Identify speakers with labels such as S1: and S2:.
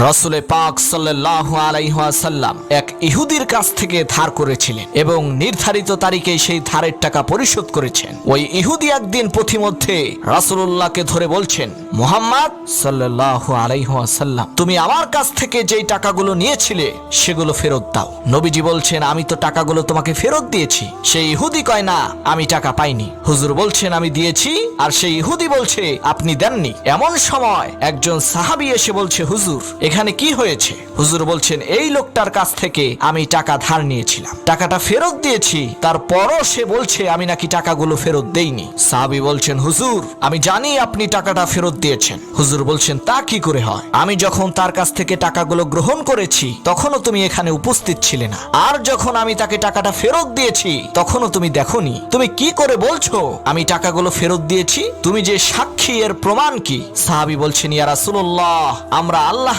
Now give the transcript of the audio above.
S1: রাসূল পাক সাল্লাল্লাহু আলাইহি ওয়াসাল্লাম এক ইহুদির কাছ থেকে ধার করেছিলেন এবং নির্ধারিত তারিখে সেই ধারের টাকা পরিশোধ করেছেন। ওই ইহুদি একদিন পথিমধ্যে রাসূলুল্লাহকে ধরে বলছেন, মুহাম্মদ সাল্লাল্লাহু আলাইহি ওয়াসাল্লাম, তুমি আমার কাছ থেকে যেই টাকাগুলো নিয়েছিলে সেগুলো ফেরত দাও। নবীজি বলছেন, আমি তো টাকাগুলো তোমাকে ফেরত দিয়েছি। সেই ইহুদি কয়, না, আমি টাকা পাইনি। হুজুর বলছেন, আমি দিয়েছি। আর সেই ইহুদি বলছে, আপনি দেননি। এমন সময় একজন সাহাবী এসে বলছে, হুজুর, এখানে কি হয়েছে? হুজুর বলছেন, এই লোকটার কাছ থেকে আমি টাকা ধার নিয়েছিলাম, টাকাটা ফেরত দিয়েছি, তারপরও সে বলছে আমি নাকি টাকাগুলো ফেরত দেইনি। সাহাবী বলছেন, হুজুর, আমি জানি আপনি টাকাটা ফেরত দিয়েছেন। হুজুর বলছেন, তা কি করে হয়? আমি যখন তার কাছ থেকে টাকাগুলো গ্রহণ করেছি তখনও তুমি এখানে উপস্থিত ছিলে না, আর যখন আমি তাকে টাকাটা ফেরত দিয়েছি তখনও তুমি দেখোনি। তুমি কি করে বলছো আমি টাকাগুলো ফেরত দিয়েছি? তুমি যে সাক্ষী, এর প্রমাণ কি? সাহাবী বলছেন, ইয়া রাসূলুল্লাহ, আমরা আল্লাহ